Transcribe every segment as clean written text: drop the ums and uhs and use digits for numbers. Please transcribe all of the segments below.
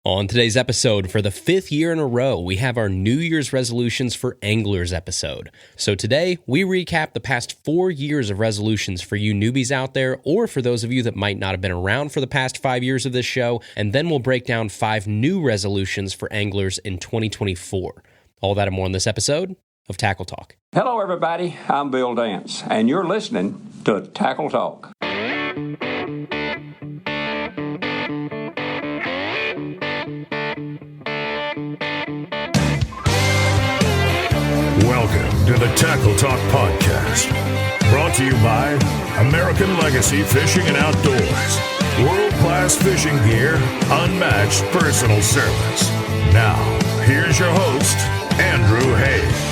On today's episode, for the fifth year in a row, we have our New Year's resolutions for anglers episode. So today, we recap the past 4 years of resolutions for you newbies out there, or for those of you that might not have been around for the past 5 years of this show, and then we'll break down 5 new resolutions for anglers in 2024. All that and more on this episode of Tackle Talk. Hello, everybody. I'm Bill Dance, and you're listening to Tackle Talk. Welcome to the Tackle Talk Podcast, brought to you by American Legacy Fishing and Outdoors. World-class fishing gear, unmatched personal service. Now, here's your host, Andrew Hayes.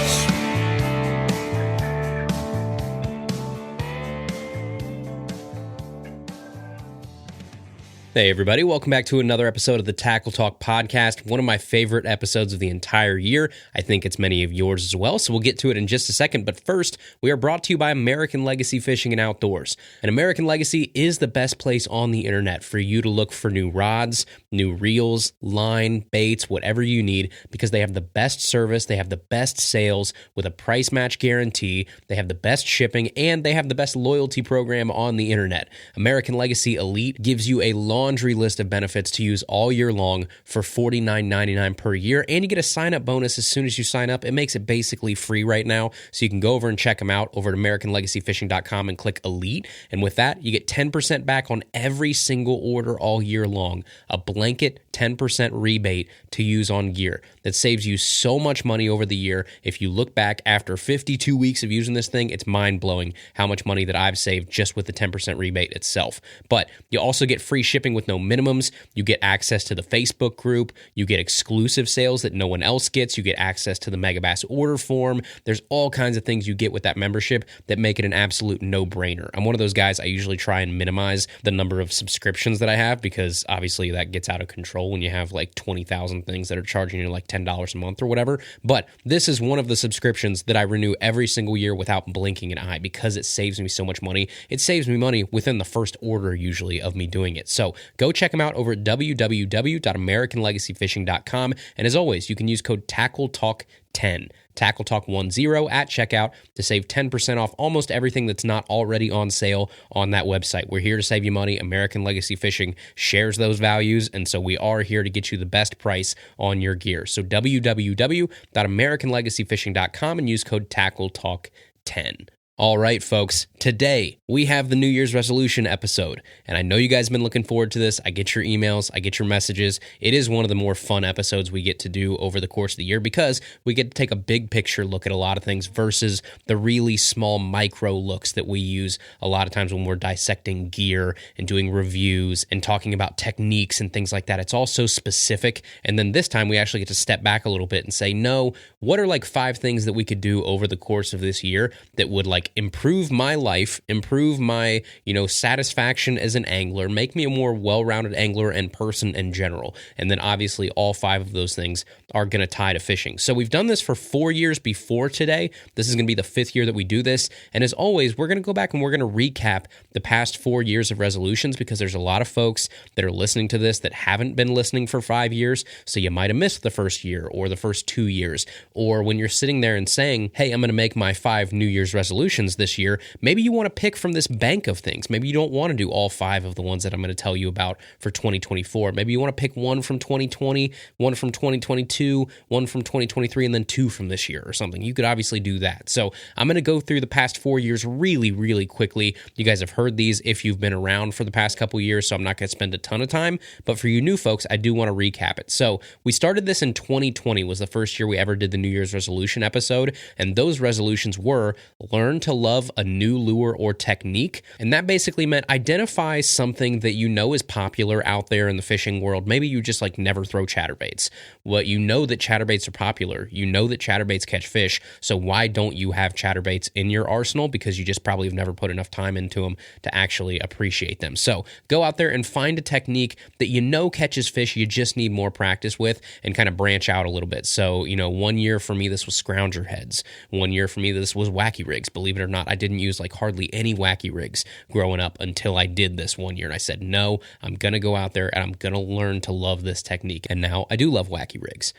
Hey everybody, welcome back to another episode of the Tackle Talk Podcast, one of my favorite episodes of the entire year. I think it's many of yours as well, so we'll get to it in just a second. But first, we are brought to you by American Legacy Fishing and Outdoors. And American Legacy is the best place on the internet for you to look for new rods, new reels, line, baits, whatever you need, because they have the best service, they have the best sales with a price match guarantee, they have the best shipping, and they have the best loyalty program on the internet. American Legacy Elite gives you a laundry list of benefits to use all year long for $49.99 per year, and you get a sign-up bonus as soon as you sign up. It makes it basically free right now, so you can go over and check them out over at AmericanLegacyFishing.com and click Elite, and with that, you get 10% back on every single order all year long, a blanket 10% rebate to use on gear. That saves you so much money over the year. If you look back after 52 weeks of using this thing, it's mind-blowing how much money that I've saved just with the 10% rebate itself. But you also get free shipping with no minimums. You get access to the Facebook group. You get exclusive sales that no one else gets. You get access to the Megabass order form. There's all kinds of things you get with that membership that make it an absolute no-brainer. I'm one of those guys, I usually try and minimize the number of subscriptions that I have because obviously that gets out of control when you have like 20,000 things that are charging you like $10 a month or whatever. But this is one of the subscriptions that I renew every single year without blinking an eye because it saves me so much money. It saves me money within the first order usually of me doing it. So go check them out over at www.americanlegacyfishing.com. And as always, you can use code TACKLETALK10, TACKLETALK10 at checkout to save 10% off almost everything that's not already on sale on that website. We're here to save you money. American Legacy Fishing shares those values, and so we are here to get you the best price on your gear. So www.americanlegacyfishing.com and use code TACKLETALK10. All right, folks, today we have the New Year's resolution episode, and I know you guys have been looking forward to this. I get your emails, I get your messages. It is one of the more fun episodes we get to do over the course of the year because we get to take a big picture look at a lot of things versus the really small micro looks that we use a lot of times when we're dissecting gear and doing reviews and talking about techniques and things like that. It's all so specific, and then this time we actually get to step back a little bit and say, no, what are like 5 things that we could do over the course of this year that would like improve my life, improve my, satisfaction as an angler, make me a more well-rounded angler and person in general. And then obviously all 5 of those things are going to tie to fishing. So we've done this for 4 years before today. This is going to be the 5th year that we do this. And as always, we're going to go back and we're going to recap the past 4 years of resolutions because there's a lot of folks that are listening to this that haven't been listening for 5 years. So you might have missed the first year or the first 2 years. Or when you're sitting there and saying, hey, I'm going to make my 5 New Year's resolutions this year, maybe you want to pick from this bank of things. Maybe you don't want to do all 5 of the ones that I'm going to tell you about for 2024. Maybe you want to pick one from 2020, one from 2022, one from 2023, and then 2 from this year or something. You could obviously do that. So I'm going to go through the past 4 years really, really quickly. You guys have heard these if you've been around for the past couple years, so I'm not going to spend a ton of time. But for you new folks, I do want to recap it. So we started this in 2020 was the first year we ever did the New Year's resolution episode, and those resolutions were learn to love a new lure or technique. And that basically meant identify something that you know is popular out there in the fishing world. Maybe you just like never throw chatterbaits. Well, you know that chatterbaits are popular. You know that chatterbaits catch fish. So why don't you have chatterbaits in your arsenal? Because you just probably have never put enough time into them to actually appreciate them. So go out there and find a technique that you know catches fish. You just need more practice with and kind of branch out a little bit. So, 1 year for me, this was scrounger heads. 1 year for me, this was wacky rigs. Believe believe it or not, I didn't use like hardly any wacky rigs growing up until I did this one year. And I said, no, I'm going to go out there and I'm going to learn to love this technique. And now I do love wacky rigs.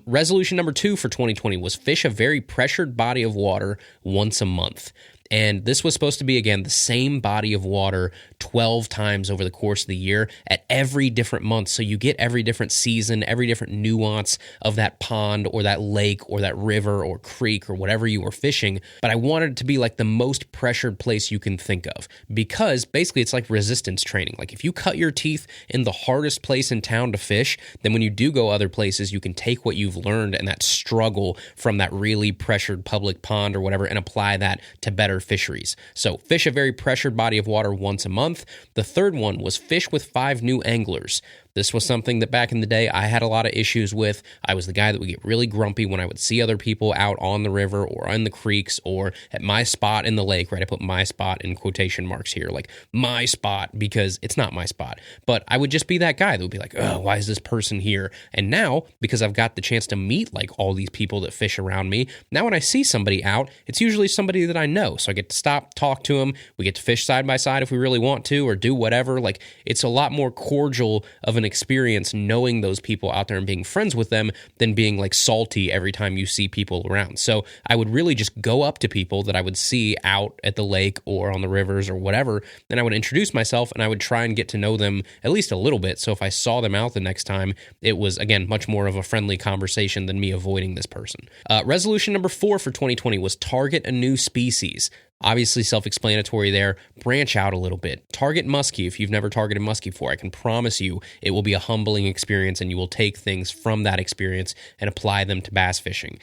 Resolution number 2 for 2020 was fish a very pressured body of water once a month. And this was supposed to be, again, the same body of water 12 times over the course of the year at every different month. So you get every different season, every different nuance of that pond or that lake or that river or creek or whatever you were fishing. But I wanted it to be like the most pressured place you can think of, because basically it's like resistance training. Like if you cut your teeth in the hardest place in town to fish, then when you do go other places, you can take what you've learned and that struggle from that really pressured public pond or whatever and apply that to better fisheries. So fish a very pressured body of water once a month. The third one was fish with 5 new anglers. This was something that back in the day I had a lot of issues with. I was the guy that would get really grumpy when I would see other people out on the river or on the creeks or at my spot in the lake, right? I put my spot in quotation marks here, like my spot, because it's not my spot. But I would just be that guy that would be like, oh, why is this person here? And now, because I've got the chance to meet like all these people that fish around me, now when I see somebody out, it's usually somebody that I know. So I get to stop, talk to them. We get to fish side by side if we really want to, or do whatever. Like it's a lot more cordial of an experience knowing those people out there and being friends with them than being like salty every time you see people around. So I would really just go up to people that I would see out at the lake or on the rivers or whatever, and I would introduce myself and I would try and get to know them at least a little bit. So if I saw them out the next time, it was, again, much more of a friendly conversation than me avoiding this person. Resolution number 4 for 2020 was target a new species. Obviously self-explanatory there. Branch out a little bit. Target muskie if you've never targeted muskie before. I can promise you it will be a humbling experience and you will take things from that experience and apply them to bass fishing.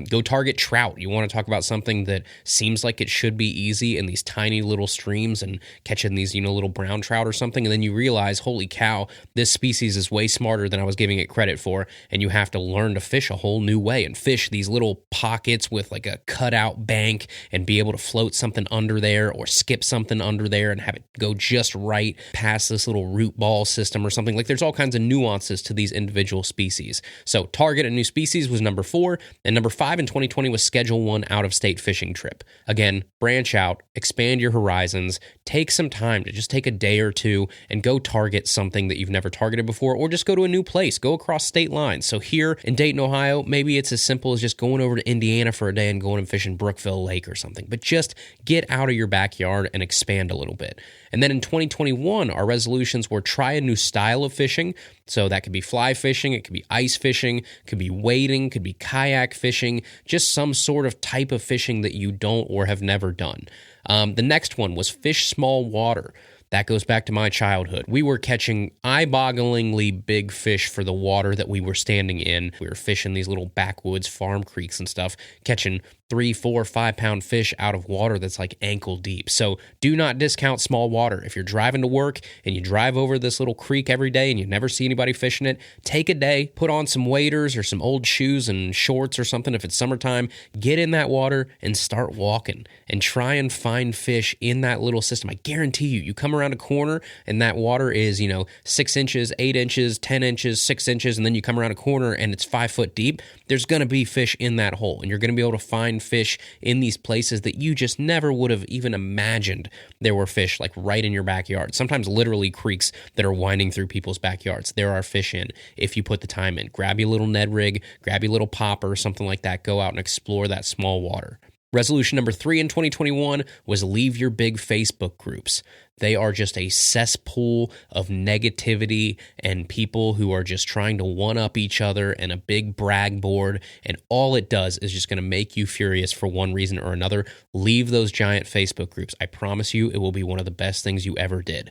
Go target trout. You want to talk about something that seems like it should be easy in these tiny little streams and catching these, little brown trout or something, and then you realize, holy cow, this species is way smarter than I was giving it credit for, and you have to learn to fish a whole new way and fish these little pockets with like a cutout bank and be able to float something under there or skip something under there and have it go just right past this little root ball system or something. Like there's all kinds of nuances to these individual species. So target a new species was number 4, and number 5 in 2020 was schedule one out-of-state fishing trip. Again, branch out, expand your horizons, take some time to just take a day or two and go target something that you've never targeted before, or just go to a new place, go across state lines. So here in Dayton, Ohio, maybe it's as simple as just going over to Indiana for a day and going and fishing Brookville Lake or something, but just get out of your backyard and expand a little bit. And then in 2021, our resolutions were try a new style of fishing. So that could be fly fishing, it could be ice fishing, it could be wading, could be kayak fishing, just some sort of type of fishing that you don't or have never done. The next one was fish small water. That goes back to my childhood. We were catching eye-bogglingly big fish for the water that we were standing in. We were fishing these little backwoods farm creeks and stuff, catching 3, 4, 5 pound fish out of water that's like ankle deep. So do not discount small water. If you're driving to work and you drive over this little creek every day and you never see anybody fishing it, take a day, put on some waders or some old shoes and shorts or something if it's summertime, get in that water and start walking and try and find fish in that little system. I guarantee you come around a corner and that water is, 6 inches, 8 inches, 10 inches, 6 inches, and then you come around a corner and it's 5 foot deep. There's going to be fish in that hole, and you're going to be able to find fish in these places that you just never would have even imagined there were fish like right in your backyard. Sometimes literally creeks that are winding through people's backyards. There are fish in if you put the time in. Grab your little Ned rig, grab your little popper, something like that. Go out and explore that small water. Resolution number 3 in 2021 was leave your big Facebook groups. They are just a cesspool of negativity and people who are just trying to one-up each other and a big brag board, and all it does is just going to make you furious for one reason or another. Leave those giant Facebook groups. I promise you it will be one of the best things you ever did.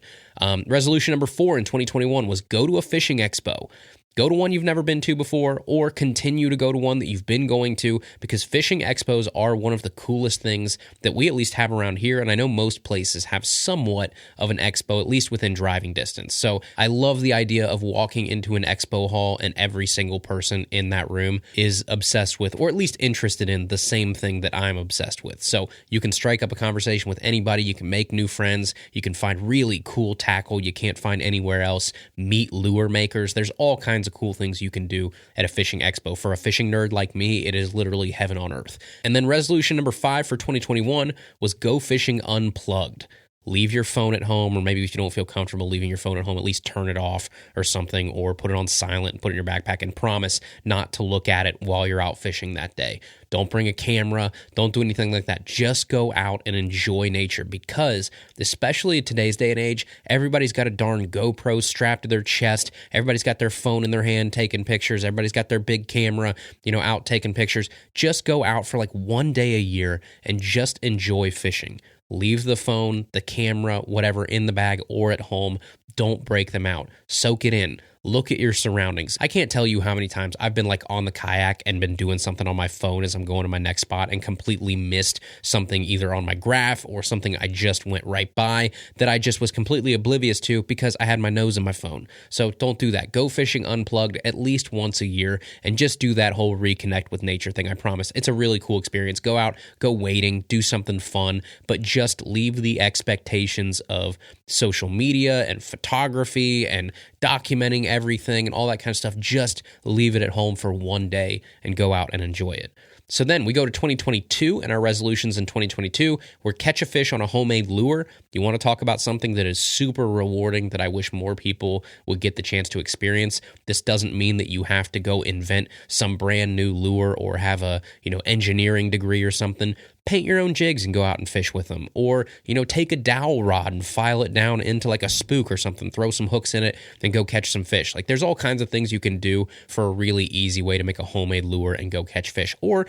Resolution number 4 in 2021 was go to a fishing expo. Go to one you've never been to before, or continue to go to one that you've been going to, because fishing expos are one of the coolest things that we at least have around here, and I know most places have somewhat of an expo, at least within driving distance. So I love the idea of walking into an expo hall and every single person in that room is obsessed with, or at least interested in, the same thing that I'm obsessed with. So you can strike up a conversation with anybody, you can make new friends, you can find really cool tackle you can't find anywhere else, meet lure makers. There's all kinds of cool things you can do at a fishing expo. For a fishing nerd like me, it is literally heaven on earth. And then resolution number 5 for 2021 was go fishing unplugged. Leave your phone at home, or maybe if you don't feel comfortable leaving your phone at home, at least turn it off or something, or put it on silent and put it in your backpack, and promise not to look at it while you're out fishing that day. Don't bring a camera. Don't do anything like that. Just go out and enjoy nature, because especially in today's day and age, everybody's got a darn GoPro strapped to their chest. Everybody's got their phone in their hand taking pictures. Everybody's got their big camera, out taking pictures. Just go out for like one day a year and just enjoy fishing. Leave the phone, the camera, whatever in the bag or at home. Don't break them out. Soak it in. Look at your surroundings. I can't tell you how many times I've been like on the kayak and been doing something on my phone as I'm going to my next spot and completely missed something either on my graph or something I just went right by that I just was completely oblivious to because I had my nose in my phone. So don't do that. Go fishing unplugged at least once a year and just do that whole reconnect with nature thing. I promise. It's a really cool experience. Go out, go wading, do something fun, but just leave the expectations of social media and photography and documenting everything and all that kind of stuff. Just leave it at home for one day and go out and enjoy it. So then we go to 2022, and our resolutions in 2022 were catch a fish on a homemade lure. You want to talk about something that is super rewarding that I wish more people would get the chance to experience. This doesn't mean that you have to go invent some brand new lure or have a, engineering degree or something. Paint your own jigs and go out and fish with them. Or, take a dowel rod and file it down into like a spook or something, throw some hooks in it, then go catch some fish. Like there's all kinds of things you can do for a really easy way to make a homemade lure and go catch fish. Or,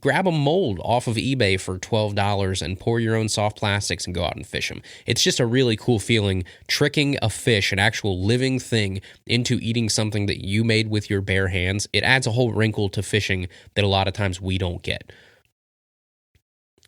grab a mold off of eBay for $12 and pour your own soft plastics and go out and fish them. It's just a really cool feeling tricking a fish, an actual living thing, into eating something that you made with your bare hands. It adds a whole wrinkle to fishing that a lot of times we don't get.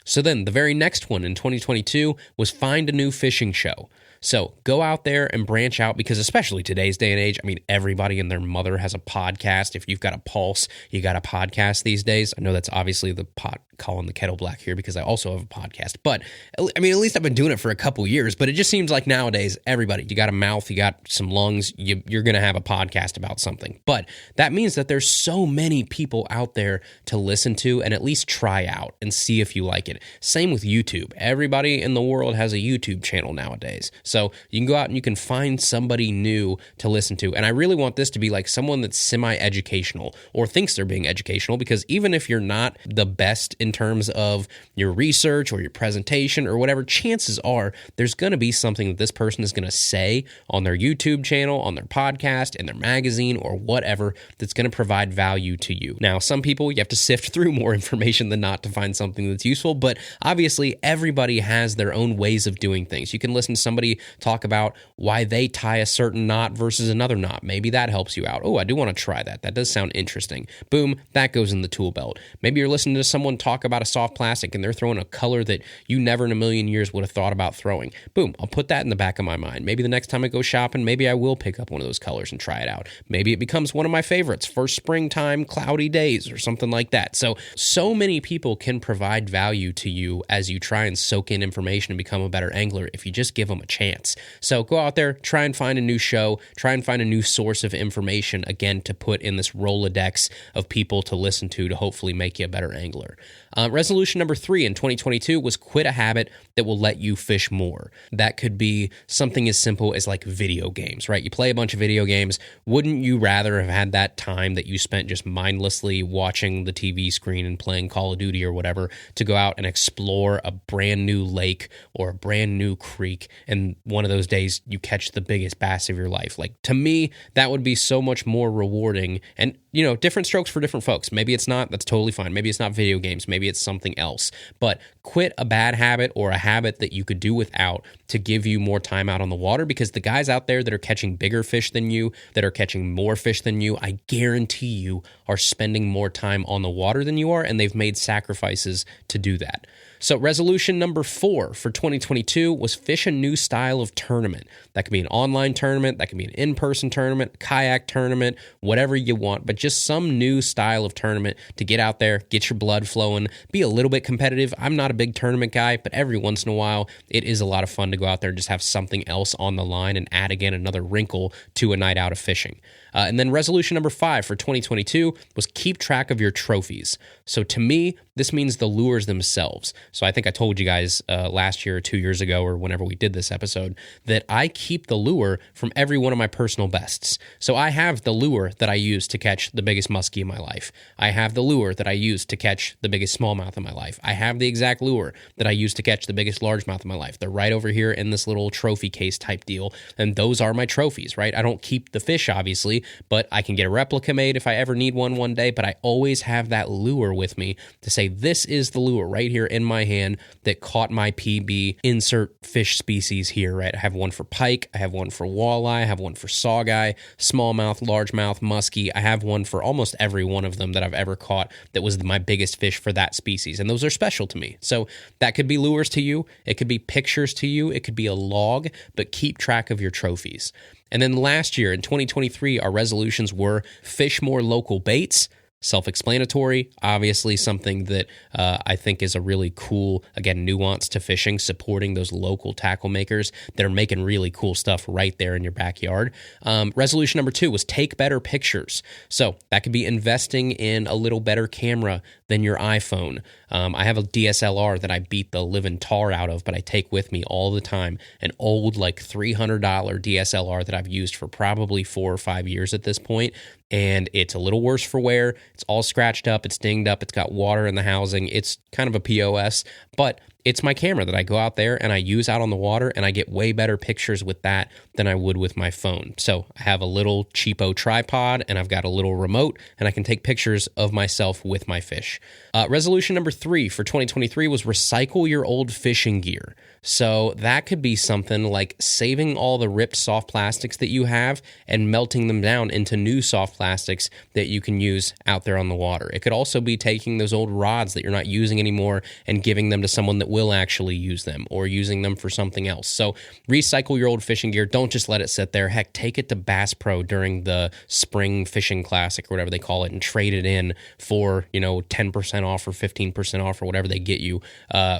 So then the very next one in 2022 was find a new fishing show. So go out there and branch out, because especially today's day and age, everybody and their mother has a podcast. If you've got a pulse, you got a podcast these days. I know that's obviously the pot calling the kettle black here because I also have a podcast. But at least I've been doing it for a couple years. But it just seems like nowadays, everybody, you got a mouth, you got some lungs, you're going to have a podcast about something. But that means that there's so many people out there to listen to and at least try out and see if you like it. Same with YouTube. Everybody in the world has a YouTube channel nowadays. So you can go out and you can find somebody new to listen to. And I really want this to be like someone that's semi-educational or thinks they're being educational, because even if you're not the best in terms of your research or your presentation or whatever, chances are there's going to be something that this person is going to say on their YouTube channel, on their podcast, in their magazine, or whatever that's going to provide value to you. Now, some people, you have to sift through more information than not to find something that's useful, but obviously everybody has their own ways of doing things. You can listen to somebody talk about why they tie a certain knot versus another knot. Maybe that helps you out. Oh, I do want to try that. That does sound interesting. Boom, that goes in the tool belt. Maybe you're listening to someone talk about a soft plastic and they're throwing a color that you never in a million years would have thought about throwing. Boom, I'll put that in the back of my mind. Maybe the next time I go shopping, maybe I will pick up one of those colors and try it out. Maybe it becomes one of my favorites for springtime cloudy days or something like that. So many people can provide value to you as you try and soak in information and become a better angler if you just give them a chance. So go out there, try and find a new show, try and find a new source of information, again, to put in this Rolodex of people to listen to hopefully make you a better angler. Resolution number 3 in 2022 was quit a habit that will let you fish more. That could be something as simple as like video games, right? You play a bunch of video games. Wouldn't you rather have had that time that you spent just mindlessly watching the TV screen and playing Call of Duty or whatever to go out and explore a brand new lake or a brand new creek, and one of those days you catch the biggest bass of your life? Like, to me, that would be so much more rewarding. And different strokes for different folks. Maybe it's not. That's totally fine. Maybe it's not video games. Maybe it's something else. But quit a bad habit or a habit that you could do without to give you more time out on the water, because the guys out there that are catching bigger fish than you, that are catching more fish than you, I guarantee you are spending more time on the water than you are, and they've made sacrifices to do that. So resolution number 4 for 2022 was fish a new style of tournament. That could be an online tournament, that could be an in-person tournament, kayak tournament, whatever you want, but just some new style of tournament to get out there, get your blood flowing, be a little bit competitive. I'm not a big tournament guy, but every once in a while, it is a lot of fun to go out there and just have something else on the line and add again another wrinkle to a night out of fishing. And then resolution number 5 for 2022 was keep track of your trophies. So to me, this means the lures themselves. So I think I told you guys last year or 2 years ago or whenever we did this episode that I keep the lure from every one of my personal bests. So I have the lure that I use to catch the biggest muskie in my life. I have the lure that I use to catch the biggest smallmouth in my life. I have the exact lure that I use to catch the biggest largemouth in my life. They're right over here in this little trophy case type deal. And those are my trophies, right? I don't keep the fish, obviously, but I can get a replica made if I ever need one day. But I always have that lure with me to say, this is the lure right here in my hand that caught my PB. Insert fish species here, right? I have one for pike, I have one for walleye, I have one for sawguy, smallmouth, largemouth, muskie. I have one for almost every one of them that I've ever caught that was my biggest fish for that species. And those are special to me. So that could be lures to you. It could be pictures to you. It could be a log, but keep track of your trophies. And then last year in 2023, our resolutions were fish more local baits. Self-explanatory, obviously something that I think is a really cool, again, nuance to fishing, supporting those local tackle makers that are making really cool stuff right there in your backyard. Resolution number 2 was take better pictures. So that could be investing in a little better camera than your iPhone. I have a DSLR that I beat the living tar out of, but I take with me all the time, an old like $300 DSLR that I've used for probably 4 or 5 years at this point. And it's a little worse for wear. It's all scratched up. It's dinged up. It's got water in the housing. It's kind of a POS, but it's my camera that I go out there and I use out on the water, and I get way better pictures with that than I would with my phone. So I have a little cheapo tripod and I've got a little remote, and I can take pictures of myself with my fish. Resolution number 3 for 2023 was recycle your old fishing gear. So that could be something like saving all the ripped soft plastics that you have and melting them down into new soft plastics that you can use out there on the water. It could also be taking those old rods that you're not using anymore and giving them to someone that will actually use them, or using them for something else. So recycle your old fishing gear. Don't just let it sit there. Heck, take it to Bass Pro during the spring fishing classic or whatever they call it and trade it in for, 10% off or 15% off or whatever they get you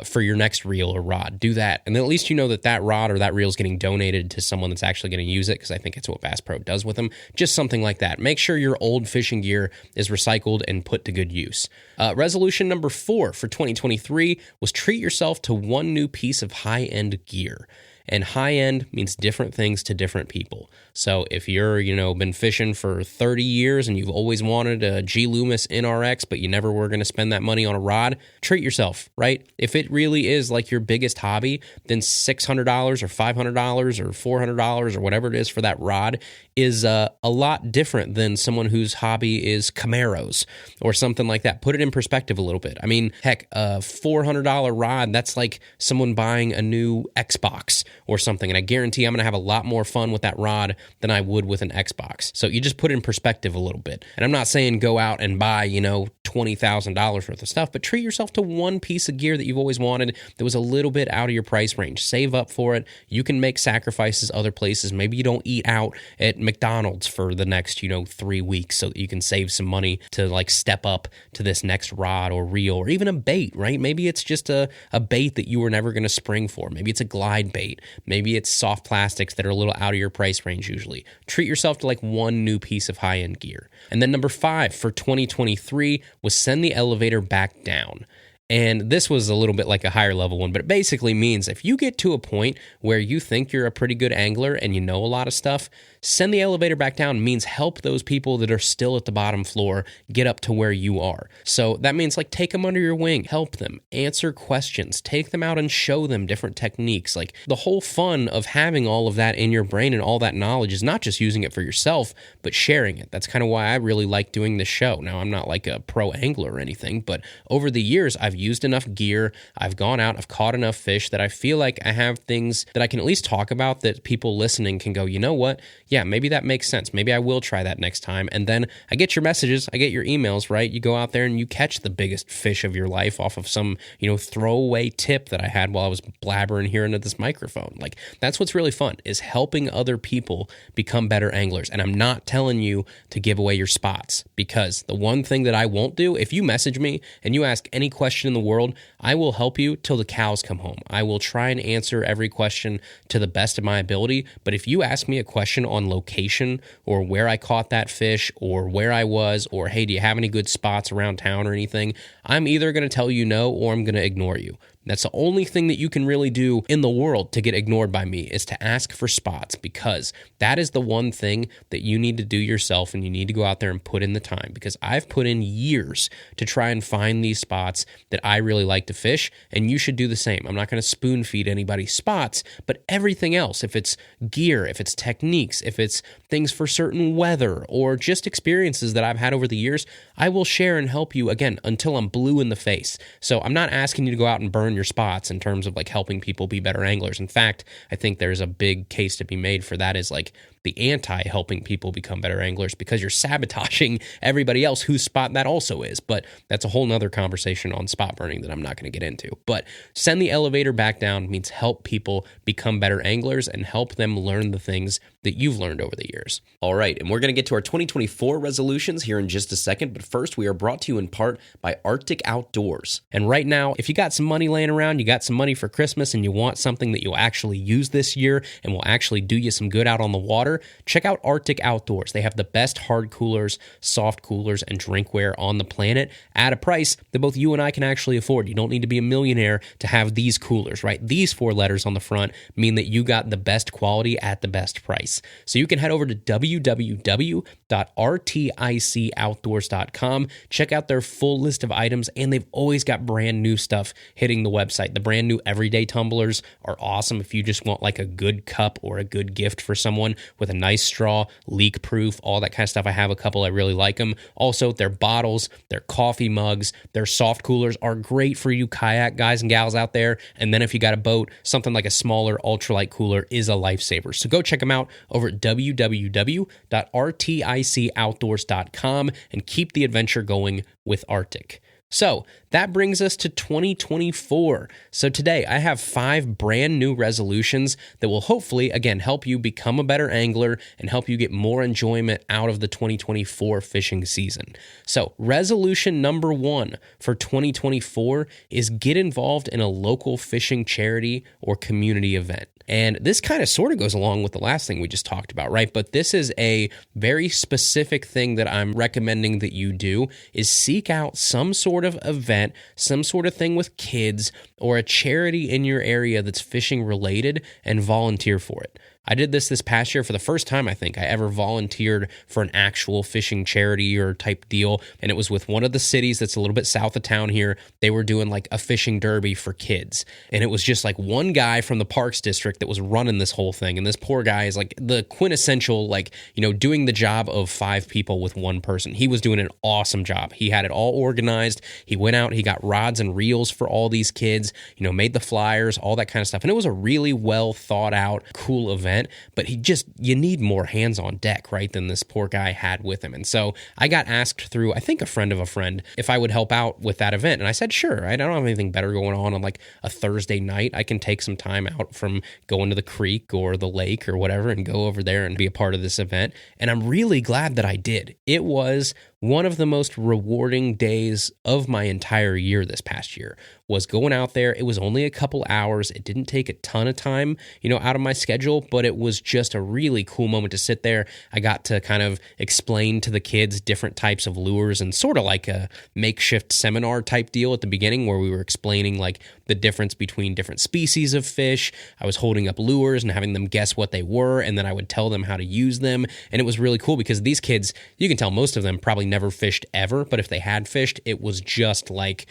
for your next reel or rod. Do that. And then at least you know that rod or that reel is getting donated to someone that's actually going to use it, because I think it's what Bass Pro does with them. Just something like that. Make sure your old fishing gear is recycled and put to good use. Resolution number 4 for 2023 was treat yourself to one new piece of high-end gear. And high-end means different things to different people. So if you're, been fishing for 30 years and you've always wanted a G Loomis NRX, but you never were going to spend that money on a rod, treat yourself, right? If it really is like your biggest hobby, then $600 or $500 or $400 or whatever it is for that rod is a lot different than someone whose hobby is Camaros or something like that. Put it in perspective a little bit. I mean, heck, a $400 rod, that's like someone buying a new Xbox or something. And I guarantee I'm going to have a lot more fun with that rod than I would with an Xbox. So you just put it in perspective a little bit. And I'm not saying go out and buy, $20,000 worth of stuff, but treat yourself to one piece of gear that you've always wanted that was a little bit out of your price range. Save up for it. You can make sacrifices other places. Maybe you don't eat out at McDonald's for the next, 3 weeks so that you can save some money to like step up to this next rod or reel or even a bait, right? Maybe it's just a bait that you were never going to spring for. Maybe it's a glide bait. Maybe it's soft plastics that are a little out of your price range usually. Treat yourself to like one new piece of high-end gear. And then number 5 for 2023 was send the elevator back down. And this was a little bit like a higher level one, but it basically means if you get to a point where you think you're a pretty good angler and you know a lot of stuff, send the elevator back down means help those people that are still at the bottom floor get up to where you are. So that means like take them under your wing, help them, answer questions, take them out and show them different techniques. Like the whole fun of having all of that in your brain and all that knowledge is not just using it for yourself, but sharing it. That's kind of why I really like doing this show. Now, I'm not like a pro angler or anything, but over the years, I've used enough gear, I've gone out, I've caught enough fish that I feel like I have things that I can at least talk about that people listening can go, you know what? Yeah, maybe that makes sense. Maybe I will try that next time. And then I get your messages, I get your emails, right? You go out there and you catch the biggest fish of your life off of some, throwaway tip that I had while I was blabbering here into this microphone. Like, that's what's really fun, is helping other people become better anglers. And I'm not telling you to give away your spots, because the one thing that I won't do, if you message me and you ask any question in the world, I will help you till the cows come home. I will try and answer every question to the best of my ability. But if you ask me a question on location or where I caught that fish or where I was, or hey, do you have any good spots around town or anything, I'm either going to tell you no or I'm going to ignore you. That's the only thing that you can really do in the world to get ignored by me, is to ask for spots, because that is the one thing that you need to do yourself, and you need to go out there and put in the time, because I've put in years to try and find these spots that I really like to fish, and you should do the same. I'm not going to spoon feed anybody spots, but everything else, if it's gear, if it's techniques, if it's things for certain weather, or just experiences that I've had over the years, I will share and help you, again, until I'm blue in the face. So I'm not asking you to go out and burn your spots in terms of like helping people be better anglers. In fact, I think there's a big case to be made for that, is like the anti-helping people become better anglers, because you're sabotaging everybody else whose spot that also is. But that's a whole nother conversation on spot burning that I'm not going to get into. But send the elevator back down means help people become better anglers and help them learn the things that you've learned over the years. All right, and we're going to get to our 2024 resolutions here in just a second, but first we are brought to you in part by RTIC Outdoors. And right now, if you got some money laying around, you got some money for Christmas, and you want something that you'll actually use this year and will actually do you some good out on the water, check out RTIC Outdoors. They have the best hard coolers, soft coolers, and drinkware on the planet at a price that both you and I can actually afford. You don't need to be a millionaire to have these coolers, right? These 4 letters on the front mean that you got the best quality at the best price. So you can head over to www.rticoutdoors.com, check out their full list of items, and they've always got brand new stuff hitting the website. The brand new everyday tumblers are awesome if you just want like a good cup or a good gift for someone, with a nice straw, leak proof, all that kind of stuff. I have a couple, I really like them. Also, their bottles, their coffee mugs, their soft coolers are great for you kayak guys and gals out there. And then if you got a boat, something like a smaller ultralight cooler is a lifesaver. So go check them out over at www.rticoutdoors.com and keep the adventure going with RTIC. So that brings us to 2024. So today I have 5 brand new resolutions that will hopefully, again, help you become a better angler and help you get more enjoyment out of the 2024 fishing season. So resolution number 1 for 2024 is get involved in a local fishing charity or community event. And this kind of sort of goes along with the last thing we just talked about, right? But this is a very specific thing that I'm recommending that you do, is seek out some sort of event, some sort of thing with kids, or a charity in your area that's fishing related, and volunteer for it. I did this past year for the first time, I think, I ever volunteered for an actual fishing charity or type deal, and it was with one of the cities that's a little bit south of town here. They were doing like a fishing derby for kids, and it was just like one guy from the Parks District that was running this whole thing, and this poor guy is like the quintessential, like, doing the job of 5 people with one person. He was doing an awesome job. He had it all organized. He went out, he got rods and reels for all these kids, made the flyers, all that kind of stuff, and it was a really well thought out, cool event. But you need more hands on deck, right, than this poor guy had with him. And so I got asked through, I think, a friend of a friend, if I would help out with that event. And I said, sure, I don't have anything better going on like a Thursday night. I can take some time out from going to the creek or the lake or whatever and go over there and be a part of this event. And I'm really glad that I did. It was one of the most rewarding days of my entire year this past year was going out there. It was only a couple hours. It didn't take a ton of time, out of my schedule, but it was just a really cool moment to sit there. I got to kind of explain to the kids different types of lures and sort of like a makeshift seminar type deal at the beginning where we were explaining like the difference between different species of fish. I was holding up lures and having them guess what they were, and then I would tell them how to use them. And it was really cool because these kids, you can tell most of them probably never fished ever, but if they had fished, it was just like,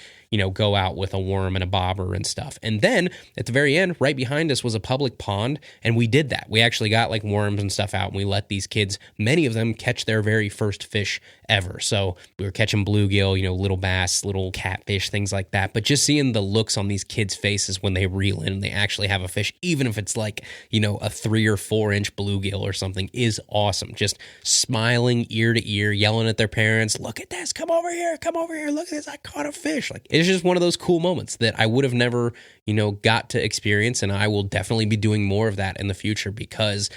go out with a worm and a bobber and stuff. And then at the very end, right behind us was a public pond, and we did that. We actually got like worms and stuff out, and we let these kids, many of them, catch their very first fish ever. So we were catching bluegill, little bass, little catfish, things like that. But just seeing the looks on these kids' faces when they reel in and they actually have a fish, even if it's like, a 3 or 4 inch bluegill or something, is awesome. Just smiling ear to ear, yelling at their parents, look at this, come over here, look at this, I caught a fish. Like, it's just one of those cool moments that I would have never, got to experience, and I will definitely be doing more of that in the future because,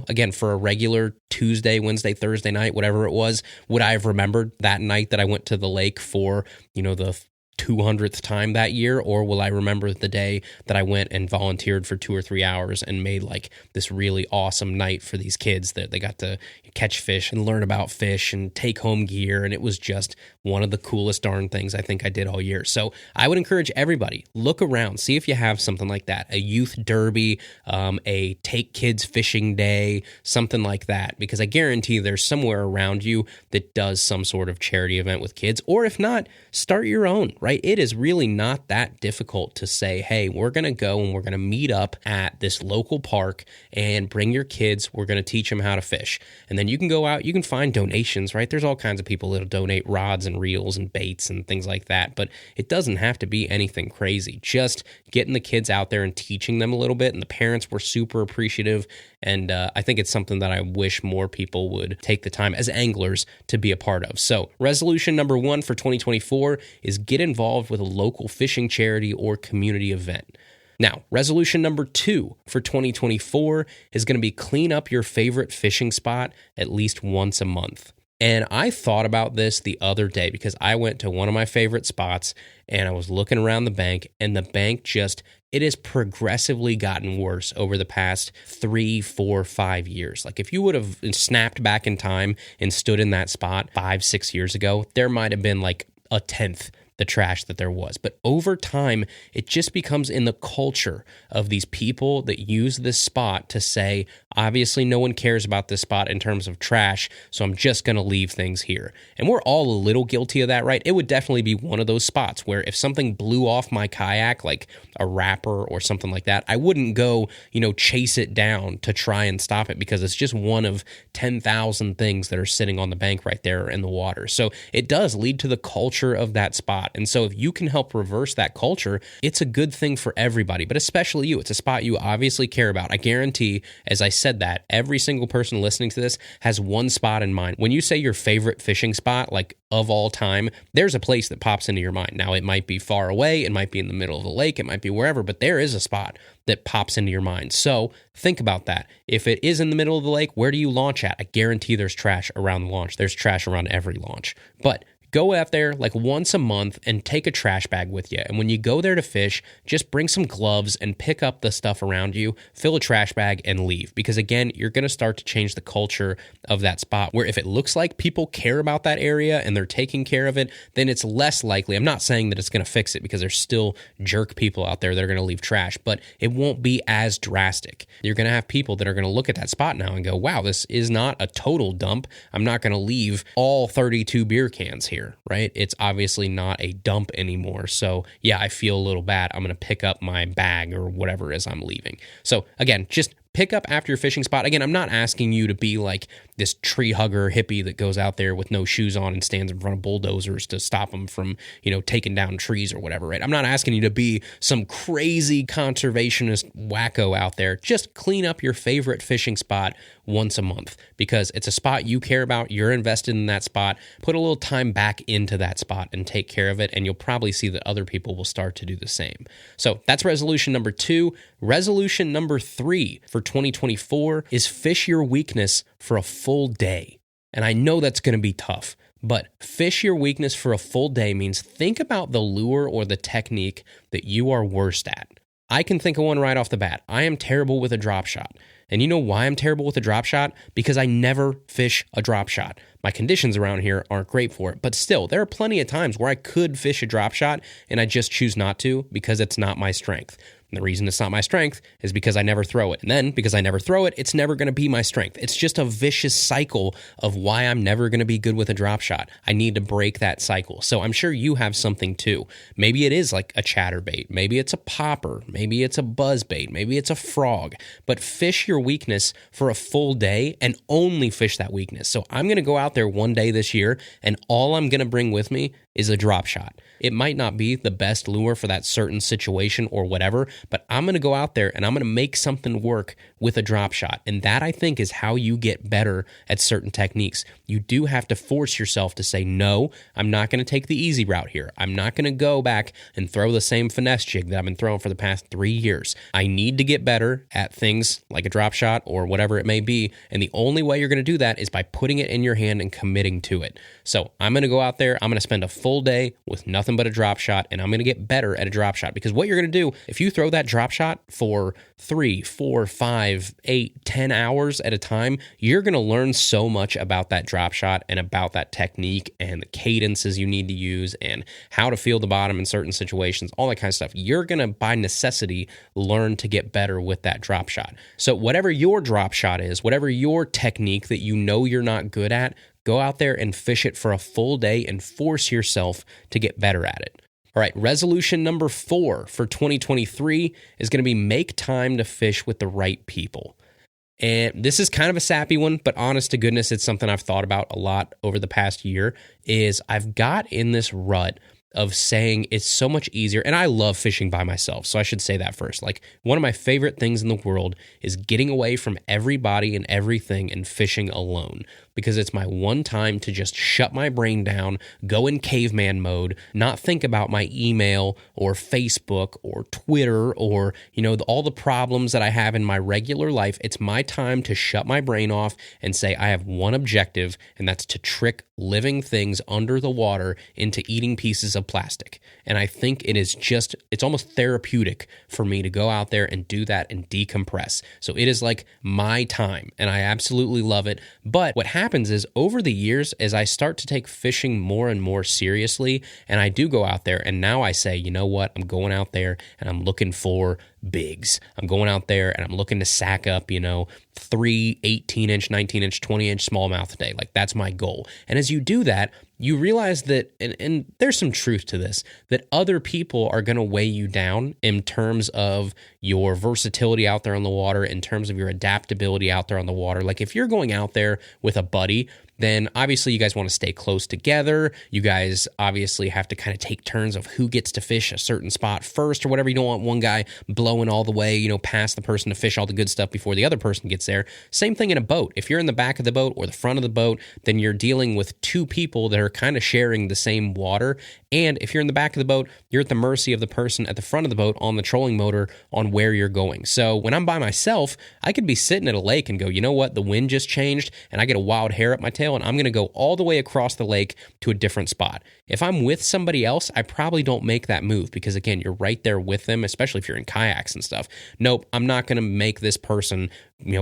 again, for a regular Tuesday, Wednesday, Thursday night, whatever it was, would I have remembered that night that I went to the lake for, the 200th time that year, or will I remember the day that I went and volunteered for 2 or 3 hours and made like this really awesome night for these kids that they got to catch fish and learn about fish and take home gear, and it was just one of the coolest darn things I think I did all year. So I would encourage everybody, look around, see if you have something like that, a youth derby, a take kids fishing day, something like that, because I guarantee there's somewhere around you that does some sort of charity event with kids, or if not, start your own, right? It is really not that difficult to say, hey, we're going to go and we're going to meet up at this local park and bring your kids. We're going to teach them how to fish. And then you can go out, you can find donations, right? There's all kinds of people that'll donate rods and reels and baits and things like that. But it doesn't have to be anything crazy. Just getting the kids out there and teaching them a little bit. And the parents were super appreciative. And I think it's something that I wish more people would take the time as anglers to be a part of. So resolution number 1 for 2024 is get involved with a local fishing charity or community event. Now, resolution number 2 for 2024 is going to be clean up your favorite fishing spot at least once a month. And I thought about this the other day because I went to one of my favorite spots and I was looking around the bank, and the bank it has progressively gotten worse over the past 3, 4, 5 years. Like if you would have snapped back in time and stood in that spot 5, 6 years ago, there might have been like a tenth the trash that there was. But over time, it just becomes in the culture of these people that use this spot to say, obviously no one cares about this spot in terms of trash, so I'm just going to leave things here. And we're all a little guilty of that, right? It would definitely be one of those spots where if something blew off my kayak, like a wrapper or something like that, I wouldn't go, chase it down to try and stop it because it's just one of 10,000 things that are sitting on the bank right there in the water. So it does lead to the culture of that spot. And so if you can help reverse that culture, it's a good thing for everybody, but especially you. It's a spot you obviously care about. I guarantee, as I said that, every single person listening to this has one spot in mind. When you say your favorite fishing spot, like of all time, there's a place that pops into your mind. Now, it might be far away, it might be in the middle of the lake, it might be wherever, but there is a spot that pops into your mind. So think about that. If it is in the middle of the lake, where do you launch at? I guarantee there's trash around the launch. There's trash around every launch. But go out there like once a month and take a trash bag with you. And when you go there to fish, just bring some gloves and pick up the stuff around you, fill a trash bag and leave. Because again, you're going to start to change the culture of that spot where if it looks like people care about that area and they're taking care of it, then it's less likely. I'm not saying that it's going to fix it because there's still jerk people out there that are going to leave trash, but it won't be as drastic. You're going to have people that are going to look at that spot now and go, wow, this is not a total dump. I'm not going to leave all 32 beer cans here. Right? It's obviously not a dump anymore. So yeah, I feel a little bad. I'm going to pick up my bag or whatever it is I'm leaving. So again, just pick up after your fishing spot. Again, I'm not asking you to be like this tree hugger hippie that goes out there with no shoes on and stands in front of bulldozers to stop them from, taking down trees or whatever, right? I'm not asking you to be some crazy conservationist wacko out there. Just clean up your favorite fishing spot once a month because it's a spot you care about. You're invested in that spot. Put a little time back into that spot and take care of it, and you'll probably see that other people will start to do the same. So that's resolution number 2. Resolution number 3 for 2024 is fish your weakness for a full day. And I know that's going to be tough, but fish your weakness for a full day means think about the lure or the technique that you are worst at. I can think of one right off the bat. I am terrible with a drop shot. And you know why I'm terrible with a drop shot? Because I never fish a drop shot. My conditions around here aren't great for it, but still, there are plenty of times where I could fish a drop shot and I just choose not to because it's not my strength. And the reason it's not my strength is because I never throw it. And then because I never throw it, it's never going to be my strength. It's just a vicious cycle of why I'm never going to be good with a drop shot. I need to break that cycle. So I'm sure you have something too. Maybe it is like a chatterbait. Maybe it's a popper. Maybe it's a buzzbait. Maybe it's a frog. But fish your weakness for a full day and only fish that weakness. So I'm going to go out there one day this year and all I'm going to bring with me is a drop shot. It might not be the best lure for that certain situation or whatever, but I'm going to go out there and I'm going to make something work with a drop shot. And that, I think, is how you get better at certain techniques. You do have to force yourself to say, no, I'm not going to take the easy route here. I'm not going to go back and throw the same finesse jig that I've been throwing for the past 3 years. I need to get better at things like a drop shot or whatever it may be. And the only way you're going to do that is by putting it in your hand and committing to it. So I'm going to go out there, I'm going to spend a full day with nothing but a drop shot, and I'm going to get better at a drop shot. Because what you're going to do, if you throw that drop shot for 3, 4, 5, 8, 10 hours at a time, you're going to learn so much about that drop shot and about that technique and the cadences you need to use and how to feel the bottom in certain situations, all that kind of stuff. You're going to, by necessity, learn to get better with that drop shot. So whatever your drop shot is, whatever your technique that you know you're not good at, go out there and fish it for a full day and force yourself to get better at it. All right, resolution number 4 for 2023 is going to be make time to fish with the right people. And this is kind of a sappy one, but honest to goodness, it's something I've thought about a lot over the past year, is I've got in this rut of saying it's so much easier, and I love fishing by myself, so I should say that first. Like, one of my favorite things in the world is getting away from everybody and everything and fishing alone, because it's my one time to just shut my brain down, go in caveman mode, not think about my email or Facebook or Twitter or, all the problems that I have in my regular life. It's my time to shut my brain off and say I have one objective, and that's to trick living things under the water into eating pieces of plastic. And I think it's almost therapeutic for me to go out there and do that and decompress. So it is like my time, and I absolutely love it. But what happens is, over the years, as I start to take fishing more and more seriously, and I do go out there, and now I say, you know what, I'm going out there and I'm looking for bigs. I'm going out there and I'm looking to sack up, 3 18-inch, 19-inch, 20-inch smallmouth a day. Like, that's my goal. And as you do that, you realize that, and there's some truth to this, that other people are going to weigh you down in terms of your versatility out there on the water, in terms of your adaptability out there on the water. Like, if you're going out there with a buddy, then obviously you guys want to stay close together. You guys obviously have to kind of take turns of who gets to fish a certain spot first or whatever. You don't want one guy blowing all the way, past the person to fish all the good stuff before the other person gets there. Same thing in a boat. If you're in the back of the boat or the front of the boat, then you're dealing with two people that are kind of sharing the same water. And if you're in the back of the boat, you're at the mercy of the person at the front of the boat on the trolling motor on where you're going. So when I'm by myself, I could be sitting at a lake and go, you know what, the wind just changed and I get a wild hair up my tail, and I'm going to go all the way across the lake to a different spot. If I'm with somebody else, I probably don't make that move because, again, you're right there with them, especially if you're in kayaks and stuff. Nope, I'm not going to make this person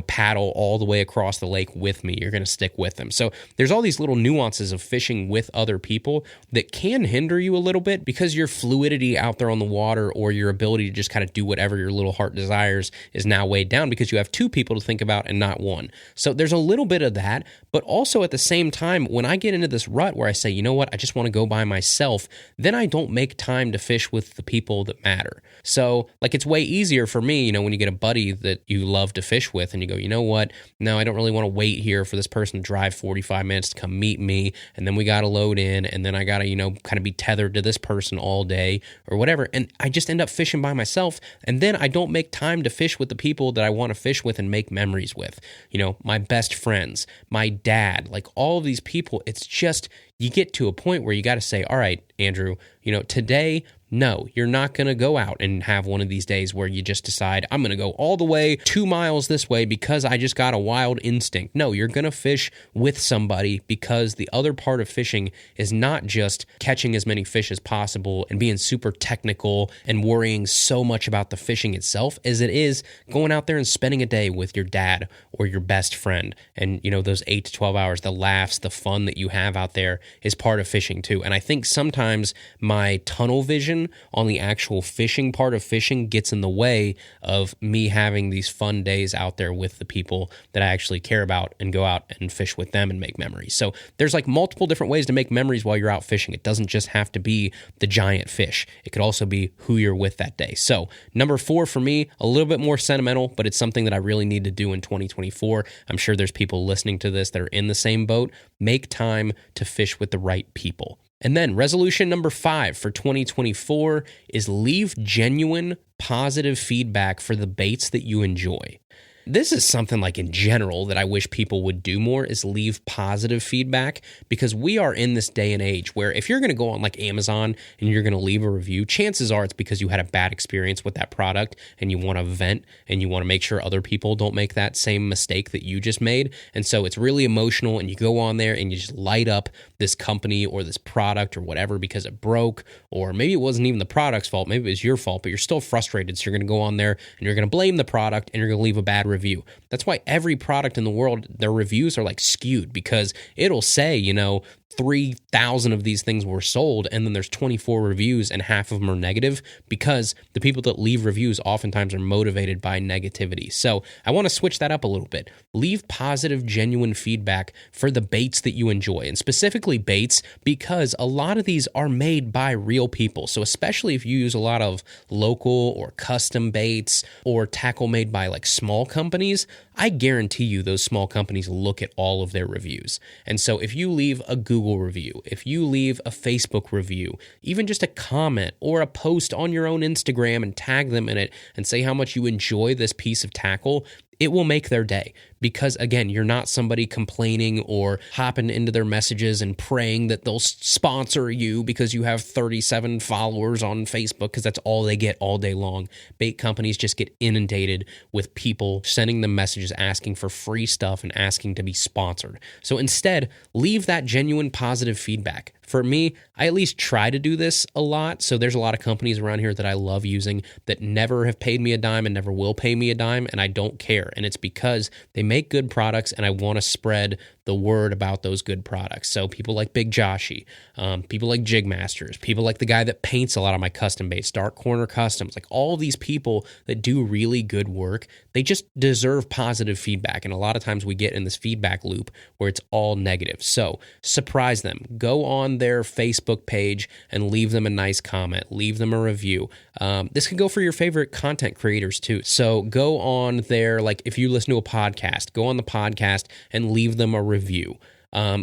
paddle all the way across the lake with me. You're going to stick with them. So there's all these little nuances of fishing with other people that can hinder you a little bit because your fluidity out there on the water or your ability to just kind of do whatever your little heart desires is now weighed down because you have two people to think about and not one. So there's a little bit of that, but also at the same time, when I get into this rut where I say, you know what, I just want to go by myself, then I don't make time to fish with the people that matter. So it's way easier for me, when you get a buddy that you love to fish with and you go, you know what, no, I don't really want to wait here for this person to drive 45 minutes to come meet me, and then we got to load in, and then I got to, kind of be tethered to this person all day or whatever, and I just end up fishing by myself, and then I don't make time to fish with the people that I want to fish with and make memories with, my best friends, my dad, like all of these people. It's just, you get to a point where you got to say, all right, Andrew, today, no, you're not going to go out and have one of these days where you just decide, I'm going to go all the way 2 miles this way because I just got a wild instinct. No, you're going to fish with somebody, because the other part of fishing is not just catching as many fish as possible and being super technical and worrying so much about the fishing itself as it is going out there and spending a day with your dad or your best friend. And, those 8 to 12 hours, the laughs, the fun that you have out there is part of fishing too. And I think sometimes my tunnel vision on the actual fishing part of fishing gets in the way of me having these fun days out there with the people that I actually care about and go out and fish with them and make memories. So there's like multiple different ways to make memories while you're out fishing. It doesn't just have to be the giant fish. It could also be who you're with that day. So number 4 for me, a little bit more sentimental, but it's something that I really need to do in 2024. I'm sure there's people listening to this that are in the same boat. Make time to fish with the right people. And then resolution number 5 for 2024 is leave genuine, positive feedback for the baits that you enjoy. This is something like in general that I wish people would do more, is leave positive feedback, because we are in this day and age where if you're going to go on like Amazon and you're going to leave a review, chances are it's because you had a bad experience with that product and you want to vent and you want to make sure other people don't make that same mistake that you just made. And so it's really emotional, and you go on there and you just light up this company or this product or whatever because it broke, or maybe it wasn't even the product's fault, maybe it was your fault, but you're still frustrated. So you're going to go on there and you're going to blame the product and you're going to leave a bad review. That's why every product in the world, their reviews are like skewed, because it'll say, 3,000 of these things were sold, and then there's 24 reviews and half of them are negative, because the people that leave reviews oftentimes are motivated by negativity. So I want to switch that up a little bit. Leave positive, genuine feedback for the baits that you enjoy, and specifically baits, because a lot of these are made by real people. So especially if you use a lot of local or custom baits or tackle made by like small companies, I guarantee you those small companies look at all of their reviews. And so if you leave a Google review, if you leave a Facebook review, even just a comment or a post on your own Instagram and tag them in it and say how much you enjoy this piece of tackle, it will make their day. Because again, you're not somebody complaining or hopping into their messages and praying that they'll sponsor you because you have 37 followers on Facebook, because that's all they get all day long. Bait companies just get inundated with people sending them messages asking for free stuff and asking to be sponsored. So instead, leave that genuine positive feedback. For me, I at least try to do this a lot. So there's a lot of companies around here that I love using that never have paid me a dime and never will pay me a dime, and I don't care. And it's because they make good products, and I want to spread the word about those good products. So people like Big Joshy, people like Jig Masters, people like the guy that paints a lot of my custom baits, Dark Corner Customs, like all these people that do really good work, they just deserve positive feedback. And a lot of times we get in this feedback loop where it's all negative. So surprise them. Go on their Facebook page and leave them a nice comment, leave them a review. This can go for your favorite content creators too. So go on there, like if you listen to a podcast, go on the podcast and leave them a review.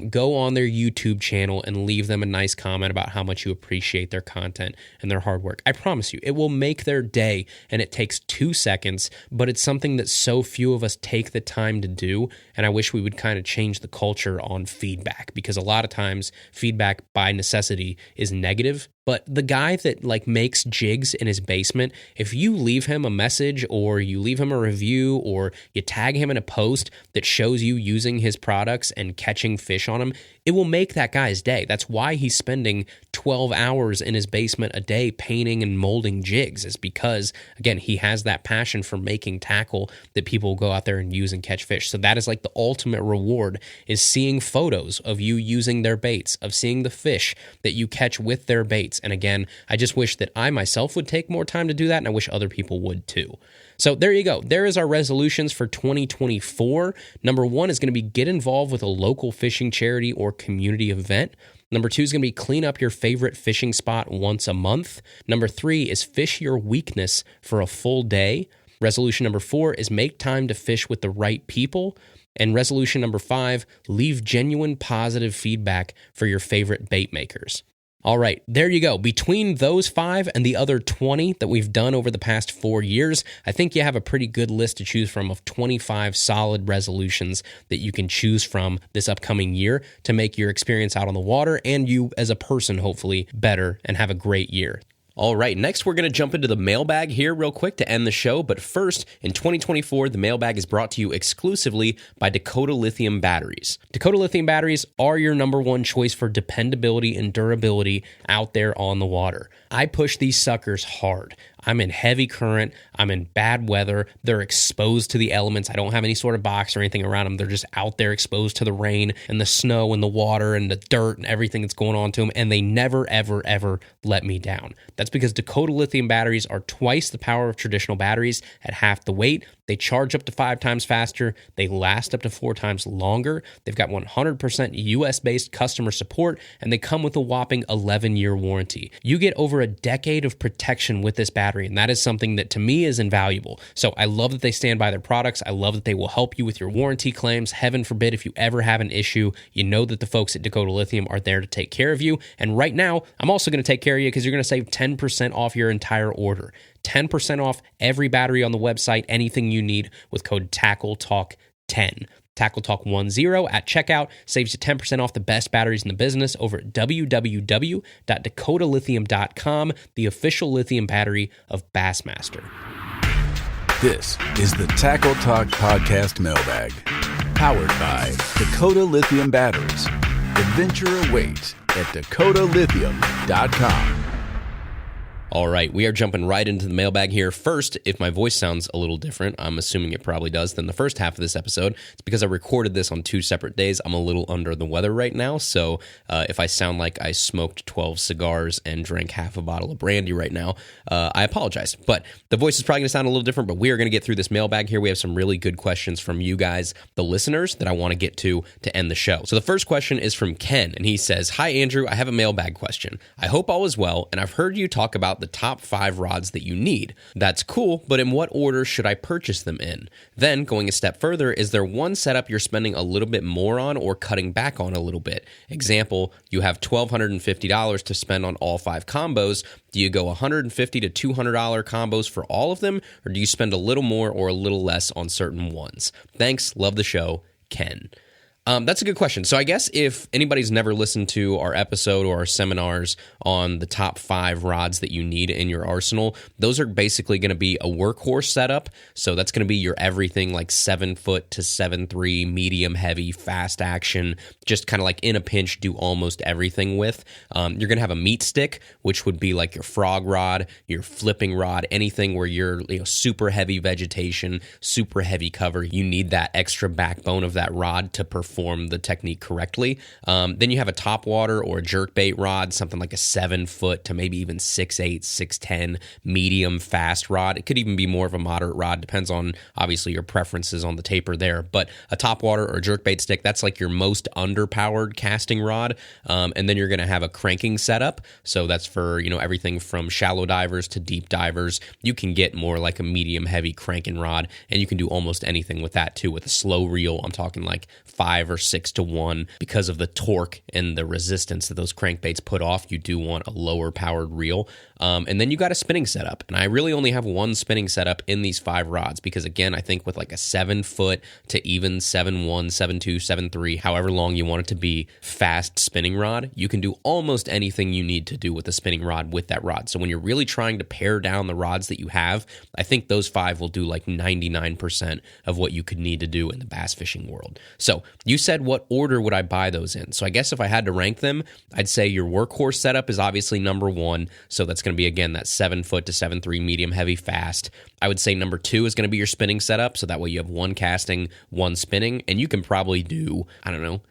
Go on their YouTube channel and leave them a nice comment about how much you appreciate their content and their hard work. I promise you, it will make their day, and it takes 2 seconds, but it's something that so few of us take the time to do, and I wish we would kind of change the culture on feedback, because a lot of times feedback by necessity is negative. But the guy that like makes jigs in his basement, if you leave him a message or you leave him a review or you tag him in a post that shows you using his products and catching fish on them, it will make that guy's day. That's why he's spending 12 hours in his basement a day painting and molding jigs, is because, again, he has that passion for making tackle that people will go out there and use and catch fish. So that is like the ultimate reward, is seeing photos of you using their baits, of seeing the fish that you catch with their baits. And again, I just wish that I myself would take more time to do that, and I wish other people would too. So there you go. There is our resolutions for 2024. Number 1 is going to be get involved with a local fishing charity or community event. Number 2 is going to be clean up your favorite fishing spot once a month. Number 3 is fish your weakness for a full day. Resolution number 4 is make time to fish with the right people. And resolution number 5, leave genuine positive feedback for your favorite bait makers. All right, there you go. Between those 5 and the other 20 that we've done over the past 4 years, I think you have a pretty good list to choose from of 25 solid resolutions that you can choose from this upcoming year to make your experience out on the water and you as a person hopefully better and have a great year. All right, next we're going to jump into the mailbag here real quick to end the show. But first, in 2024, the mailbag is brought to you exclusively by Dakota Lithium Batteries. Dakota Lithium Batteries are your number one choice for dependability and durability out there on the water. I push these suckers hard. I'm in heavy current. I'm in bad weather. They're exposed to the elements. I don't have any sort of box or anything around them. They're just out there exposed to the rain and the snow and the water and the dirt and everything that's going on to them. And they never, ever, ever let me down. That's because Dakota Lithium batteries are twice the power of traditional batteries at half the weight. They charge up to 5 times faster. They last up to 4 times longer. They've got 100% US-based customer support, and they come with a whopping 11-year warranty. You get over a decade of protection with this battery, and that is something that to me is invaluable. So I love that they stand by their products. I love that they will help you with your warranty claims. Heaven forbid if you ever have an issue, you know that the folks at Dakota Lithium are there to take care of you. And right now, I'm also going to take care of you because you're going to save 10% off your entire order. 10% off every battery on the website, anything you need with code TACKLETALK10. TackleTalk10 at checkout saves you 10% off the best batteries in the business over at www.dakotalithium.com, the official lithium battery of Bassmaster. This is the Tackle Talk Podcast Mailbag, powered by Dakota Lithium Batteries. Adventure awaits at dakotalithium.com. All right, we are jumping right into the mailbag here. First, if my voice sounds a little different, I'm assuming it probably does, than the first half of this episode. It's because I recorded this on 2 separate days. I'm a little under the weather right now, so if I sound like I smoked 12 cigars and drank half a bottle of brandy right now, I apologize. But the voice is probably going to sound a little different, but we are going to get through this mailbag here. We have some really good questions from you guys, the listeners, that I want to get to end the show. So the first question is from Ken, and he says, "Hi, Andrew. I have a mailbag question. I hope all is well, and I've heard you talk about the top 5 rods that you need. That's cool, but in what order should I purchase them in? Then, going a step further, is there one setup you're spending a little bit more on or cutting back on a little bit? Example, you have $1,250 to spend on all 5 combos. Do you go $150 to $200 combos for all of them, or do you spend a little more or a little less on certain ones? Thanks. Love the show, Ken." That's a good question. So I guess if anybody's never listened to our episode or our seminars on the top 5 rods that you need in your arsenal, those are basically going to be a workhorse setup. So that's going to be your everything like 7-foot to 7.3, medium heavy, fast action, just kind of like in a pinch, do almost everything with. You're going to have a meat stick, which would be like your frog rod, your flipping rod, anything where you're super heavy vegetation, super heavy cover. You need that extra backbone of that rod to perform the technique correctly. Then you have a topwater or a jerkbait rod, something like a 7-foot to maybe even 6'8", 6'10", medium fast rod. It could even be more of a moderate rod, depends on obviously your preferences on the taper there. But a topwater or a jerkbait stick, that's like your most underpowered casting rod. And then you're going to have a cranking setup. So that's for everything from shallow divers to deep divers. You can get more like a medium heavy cranking rod, and you can do almost anything with that too. With a slow reel, I'm talking like 5 or 6 to 1 because of the torque and the resistance that those crankbaits put off. You do want a lower powered reel. And then you got a spinning setup. And I really only have one spinning setup in these 5 rods because, again, I think with like a 7-foot to even 7.1, 7.2, 7.3, however long you want it to be, fast spinning rod, you can do almost anything you need to do with a spinning rod with that rod. So when you're really trying to pare down the rods that you have, I think those 5 will do like 99% of what you could need to do in the bass fishing world. So you said, what order would I buy those in? So I guess if I had to rank them, I'd say your workhorse setup is obviously number 1. So that's going to be, again, that 7-foot to 7.3 medium heavy fast. I would say number 2 is going to be your spinning setup. So that way you have 1 casting, 1 spinning, and you can probably do,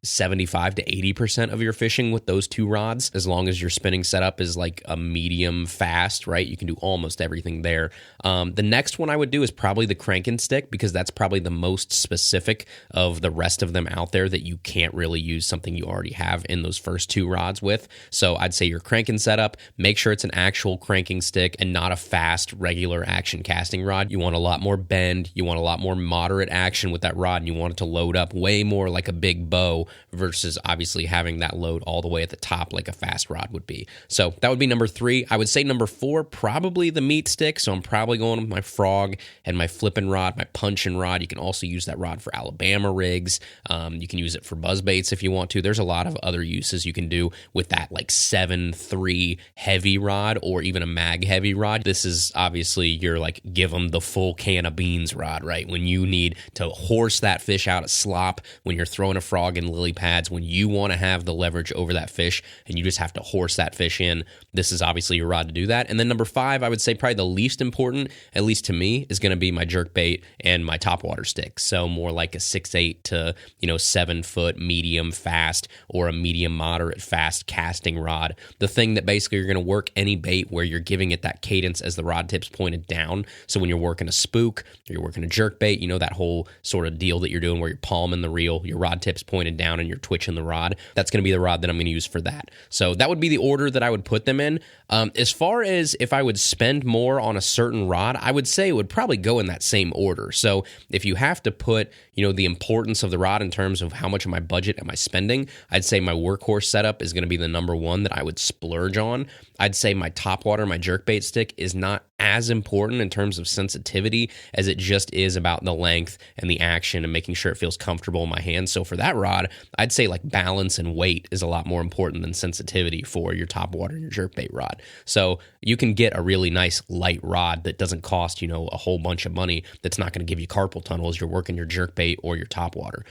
75 to 80% of your fishing with those 2 rods, as long as your spinning setup is like a medium fast, right? You can do almost everything there. The next one I would do is probably the cranking stick, because that's probably the most specific of the rest of them them out there that you can't really use something you already have in those first two rods with. So I'd say your cranking setup, make sure it's an actual cranking stick and not a fast, regular action casting rod. You want a lot more bend. You want a lot more moderate action with that rod, and you want it to load up way more like a big bow versus obviously having that load all the way at the top like a fast rod would be. So that would be number 3. I would say number 4, probably the meat stick. So I'm probably going with my frog and my flipping rod, my punching rod. You can also use that rod for Alabama rigs. You can use it for buzzbaits if you want to. There's a lot of other uses you can do with that like 7.3 heavy rod or even a mag heavy rod. This is obviously your like give them the full can of beans rod, right? When you need to horse that fish out of slop, when you're throwing a frog in lily pads, when you want to have the leverage over that fish and you just have to horse that fish in, this is obviously your rod to do that. And then number 5, I would say probably the least important, at least to me, is going to be my jerkbait and my topwater stick. So more like a 6'8" to 7 foot medium fast or a medium moderate fast casting rod. The thing that basically you're going to work any bait where you're giving it that cadence as the rod tip's pointed down. So when you're working a spook or you're working a jerkbait, that whole sort of deal that you're doing where you're palming the reel, your rod tip's pointed down and you're twitching the rod. That's going to be the rod that I'm going to use for that. So that would be the order that I would put them in. As far as if I would spend more on a certain rod, I would say it would probably go in that same order. So if you have to put, the importance of the rod in terms of how much of my budget am I spending, I'd say my workhorse setup is going to be the number 1 that I would splurge on. I'd say my topwater, my jerkbait stick is not as important in terms of sensitivity as it just is about the length and the action and making sure it feels comfortable in my hands. So for that rod, I'd say like balance and weight is a lot more important than sensitivity for your topwater and your jerkbait rod. So you can get a really nice light rod that doesn't cost, a whole bunch of money that's not going to give you carpal tunnel as you're working your jerkbait or your topwater.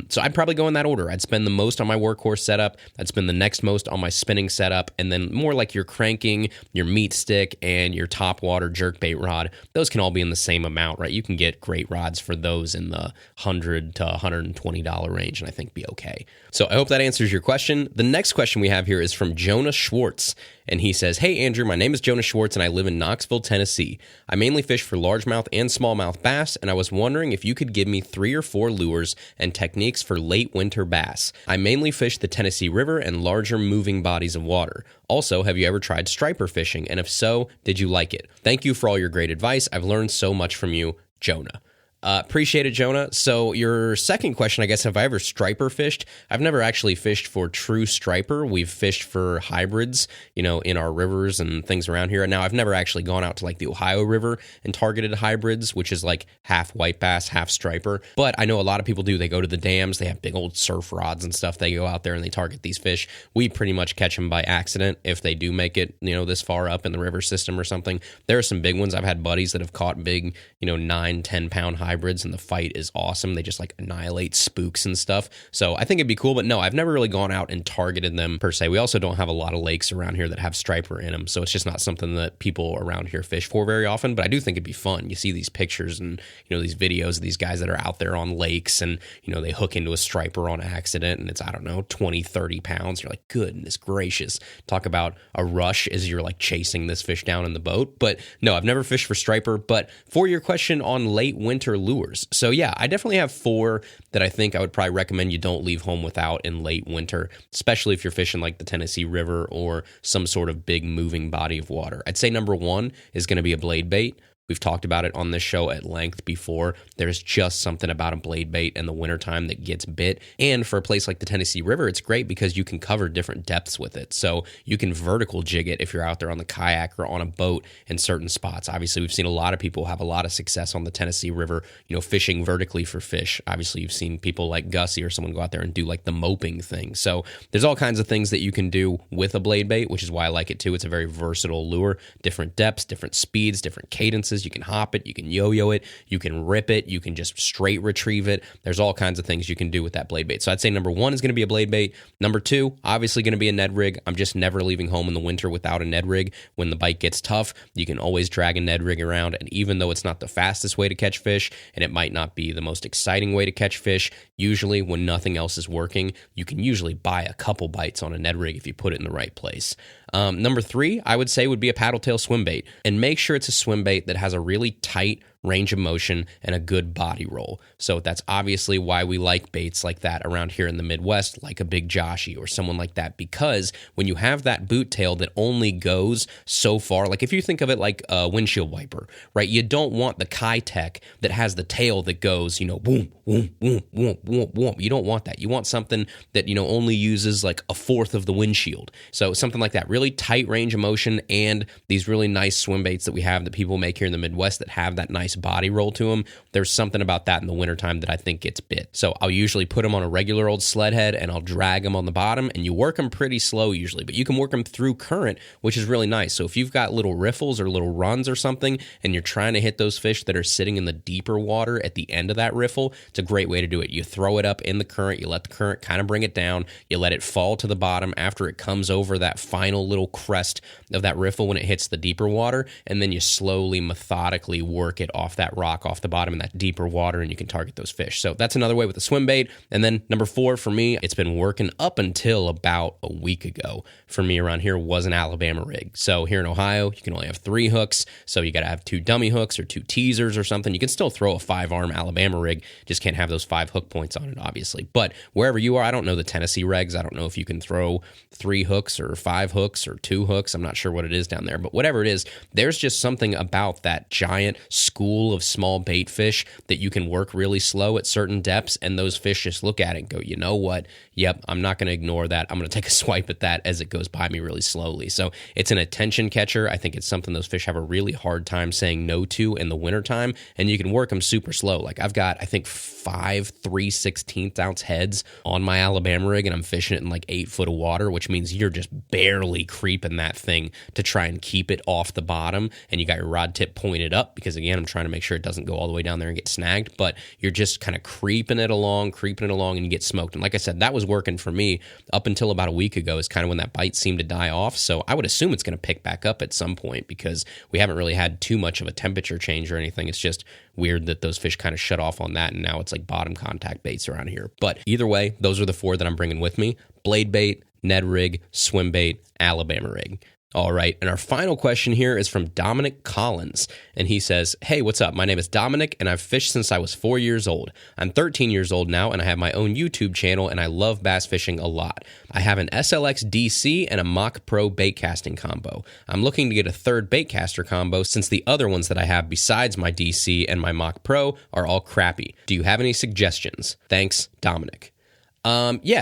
So I'd probably go in that order. I'd spend the most on my workhorse setup. I'd spend the next most on my spinning setup, and then more like your cranking, your meat stick, and your topwater jerkbait rod. Those can all be in the same amount, right? You can get great rods for those in the $100 to $120 range, and I think be okay. So I hope that answers your question. The next question we have here is from Jonah Schwartz, and he says, "Hey Andrew, my name is Jonah Schwartz, and I live in Knoxville, Tennessee. I mainly fish for largemouth and smallmouth bass, and I was wondering if you could give me 3 or 4 lures and techniques for late winter bass. I mainly fish the Tennessee River and larger moving bodies of water. Also, have you ever tried striper fishing? And if so, did you like it? Thank you for all your great advice. I've learned so much from you, Jonah." Appreciate it, Jonah. So your second question, I guess, have I ever striper fished? I've never actually fished for true striper. We've fished for hybrids, in our rivers and things around here. Now, I've never actually gone out to like the Ohio River and targeted hybrids, which is like half white bass, half striper. But I know a lot of people do. They go to the dams. They have big old surf rods and stuff. They go out there and they target these fish. We pretty much catch them by accident if they do make it, this far up in the river system or something. There are some big ones. I've had buddies that have caught big, 9-10 pound hybrids, and the fight is awesome. They just like annihilate spooks and stuff. So I think it'd be cool, but no, I've never really gone out and targeted them per se. We also don't have a lot of lakes around here that have striper in them, so it's just not something that people around here fish for very often, but I do think it'd be fun. You see these pictures and, these videos of these guys that are out there on lakes and, they hook into a striper on accident and it's, 20, 30 pounds. You're like, goodness gracious. Talk about a rush as you're like chasing this fish down in the boat. But no, I've never fished for striper. But for your question on late winter lures, so yeah, I definitely have 4 that I think I would probably recommend you don't leave home without in late winter, especially if you're fishing like the Tennessee River or some sort of big moving body of water. I'd say number 1 is going to be a blade bait. We've talked about it on this show at length before. There's just something about a blade bait in the wintertime that gets bit. And for a place like the Tennessee River, it's great because you can cover different depths with it. So you can vertical jig it if you're out there on the kayak or on a boat in certain spots. Obviously, we've seen a lot of people have a lot of success on the Tennessee River, fishing vertically for fish. Obviously, you've seen people like Gussie or someone go out there and do like the moping thing. So there's all kinds of things that you can do with a blade bait, which is why I like it too. It's a very versatile lure, different depths, different speeds, different cadences. You can hop it, you can yo-yo it, you can rip it, you can just straight retrieve it. There's all kinds of things you can do with that blade bait. So I'd say number 1 is going to be a blade bait. Number 2, obviously going to be a Ned rig. I'm just never leaving home in the winter without a Ned rig. When the bite gets tough, you can always drag a Ned rig around. And even though it's not the fastest way to catch fish, and it might not be the most exciting way to catch fish, usually when nothing else is working, you can usually buy a couple bites on a Ned rig if you put it in the right place. Number 3, I would say would be a paddle tail swim bait. And make sure it's a swim bait that has a really tight range of motion, and a good body roll. So that's obviously why we like baits like that around here in the Midwest, like a Big Joshy or someone like that, because when you have that boot tail that only goes so far, like if you think of it like a windshield wiper, right? You don't want the Kitech that has the tail that goes, boom, boom, boom, boom, boom, boom. You don't want that. You want something that, only uses like a fourth of the windshield. So something like that, really tight range of motion, and these really nice swim baits that we have that people make here in the Midwest that have that nice body roll to them. There's something about that in the wintertime that I think gets bit. So I'll usually put them on a regular old sled head and I'll drag them on the bottom, and you work them pretty slow usually, but you can work them through current, which is really nice. So if you've got little riffles or little runs or something and you're trying to hit those fish that are sitting in the deeper water at the end of that riffle, it's a great way to do it. You throw it up in the current, you let the current kind of bring it down, you let it fall to the bottom after it comes over that final little crest of that riffle when it hits the deeper water, and then you slowly, methodically work it off that rock, off the bottom in that deeper water, and you can target those fish. So that's another way with the swim bait. And then number 4 for me, it's been working up until about a week ago for me around here, was an Alabama rig. So here in Ohio, you can only have 3 hooks, so you got to have 2 dummy hooks or 2 teasers or something. You can still throw a 5-arm Alabama rig, just can't have those 5 hook points on it, obviously. But wherever you are, I don't know the Tennessee regs. I don't know if you can throw 3 hooks or 5 hooks or 2 hooks. I'm not sure what it is down there, but whatever it is, there's just something about that giant school of small bait fish that you can work really slow at certain depths, and those fish just look at it and go, you know what? Yep, I'm not going to ignore that. I'm going to take a swipe at that as it goes by me really slowly. So it's an attention catcher. I think it's something those fish have a really hard time saying no to in the wintertime, and you can work them super slow. Like I've got, I think, 5 3/16 ounce heads on my Alabama rig, and I'm fishing it in like 8 foot of water, which means you're just barely creeping that thing to try and keep it off the bottom, and you got your rod tip pointed up because, again, I'm trying to make sure it doesn't go all the way down there and get snagged, but you're just kind of creeping it along, and you get smoked. And like I said, that was working for me up until about a week ago is kind of when that bite seemed to die off. So I would assume it's going to pick back up at some point because we haven't really had too much of a temperature change or anything. It's just weird that those fish kind of shut off on that, and now it's like bottom contact baits around here. But either way, those are the 4 that I'm bringing with me: blade bait, Ned rig, swim bait, Alabama rig. All right, and our final question here is from Dominic Collins, and he says, "Hey, what's up? My name is Dominic, and I've fished since I was 4 years old. I'm 13 years old now, and I have my own YouTube channel, and I love bass fishing a lot. I have an SLX DC and a Mach Pro bait casting combo. I'm looking to get a third bait caster combo since the other ones that I have besides my DC and my Mach Pro are all crappy. Do you have any suggestions? Thanks, Dominic."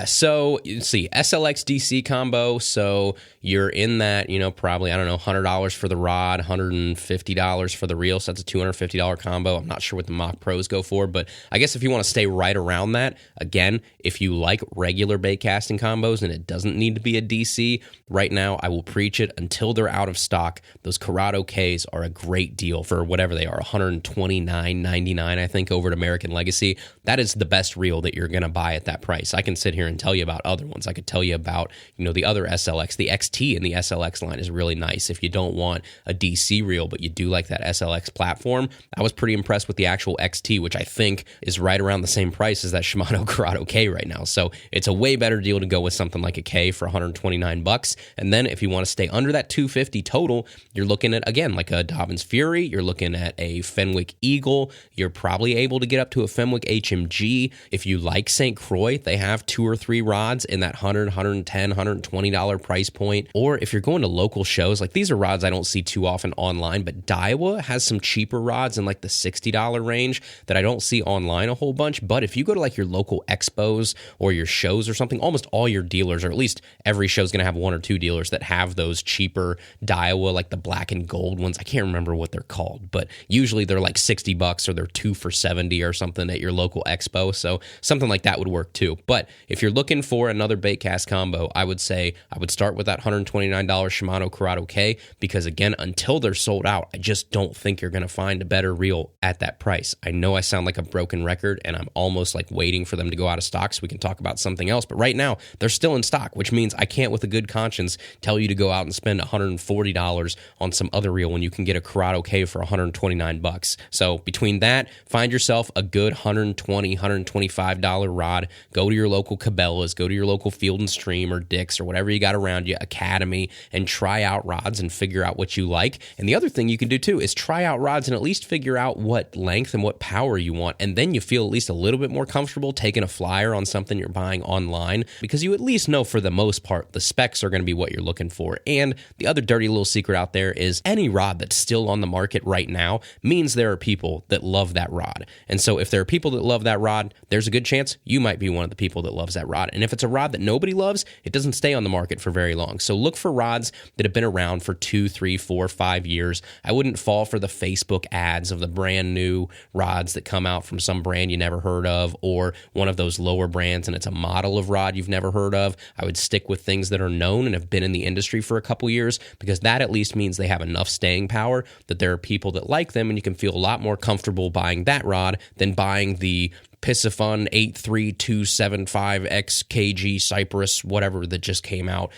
So you see SLX DC combo. So you're in that, probably, $100 for the rod, $150 for the reel. So that's a $250 combo. I'm not sure what the Mach Pros go for, but I guess if you want to stay right around that, again, if you like regular bait casting combos and it doesn't need to be a DC, right now I will preach it until they're out of stock. Those Corrado Ks are a great deal for whatever they are, $129.99, I think, over at American Legacy. That is the best reel that you're going to buy at that price. I can sit here and tell you about other ones. I could tell you about, the other SLX. The XT in the SLX line is really nice. If you don't want a DC reel, but you do like that SLX platform, I was pretty impressed with the actual XT, which I think is right around the same price as that Shimano Corrado K right now. So it's a way better deal to go with something like a K for $129. And then if you want to stay under that $250 total, you're looking at, again, like a Dobbins Fury. You're looking at a Fenwick Eagle. You're probably able to get up to a Fenwick HMG. If you like St. Croix, they have 2 or 3 rods in that $100, $110, $120 price point. Or if you're going to local shows, like these are rods I don't see too often online, but Daiwa has some cheaper rods in like the $60 range that I don't see online a whole bunch. But if you go to like your local expos or your shows or something, almost all your dealers, or at least every show is going to have 1 or 2 dealers that have those cheaper Daiwa, like the black and gold ones. I can't remember what they're called, but usually they're like $60 or they're 2 for $70 or something at your local expo. So something like that would work too. But if you're looking for another bait cast combo, I would say I would start with that $129 Shimano Corrado K, because again, until they're sold out, I just don't think you're going to find a better reel at that price. I know I sound like a broken record, and I'm almost like waiting for them to go out of stock so we can talk about something else, but right now they're still in stock, which means I can't with a good conscience tell you to go out and spend $140 on some other reel when you can get a Corrado K for $129. So between that, find yourself a good $120, $125 rod, go to your your local Cabela's, go to your local Field and Stream or Dick's or whatever you got around you, Academy, and try out rods and figure out what you like. And the other thing you can do too is try out rods and at least figure out what length and what power you want. And then you feel at least a little bit more comfortable taking a flyer on something you're buying online, because you at least know for the most part the specs are going to be what you're looking for. And the other dirty little secret out there is any rod that's still on the market right now means there are people that love that rod. And so if there are people that love that rod, there's a good chance you might be one of the people that loves that rod. And if it's a rod that nobody loves, it doesn't stay on the market for very long. So look for rods that have been around for 2, 3, 4, 5 years. I wouldn't fall for the Facebook ads of the brand new rods that come out from some brand you never heard of, or one of those lower brands and it's a model of rod you've never heard of. I would stick with things that are known and have been in the industry for a couple years, because that at least means they have enough staying power that there are people that like them, and you can feel a lot more comfortable buying that rod than buying the Piscifun 83275X KG Cypress, whatever, that just came out,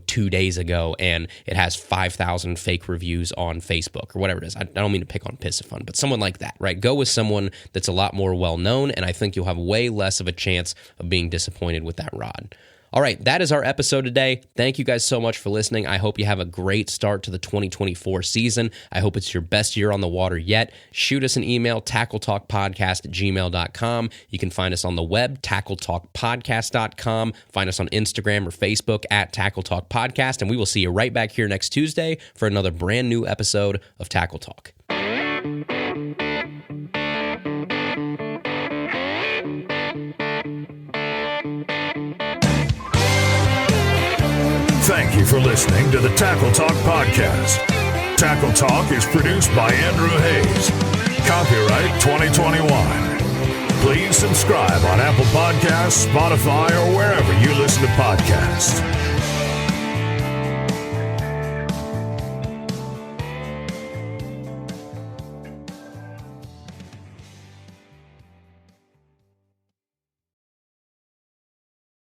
2 days ago, and it has 5,000 fake reviews on Facebook or whatever it is. I don't mean to pick on Piscifun, but someone like that, right? Go with someone that's a lot more well-known, and I think you'll have way less of a chance of being disappointed with that rod. All right, that is our episode today. Thank you guys so much for listening. I hope you have a great start to the 2024 season. I hope it's your best year on the water yet. Shoot us an email, tackletalkpodcast@gmail.com. You can find us on the web, tackletalkpodcast.com. Find us on Instagram or Facebook @tackletalkpodcast, and we will see you right back here next Tuesday for another brand new episode of Tackle Talk. Thank you for listening to the Tackle Talk podcast. Tackle Talk is produced by Andrew Hayes. Copyright 2021. Please subscribe on Apple Podcasts, Spotify, or wherever you listen to podcasts.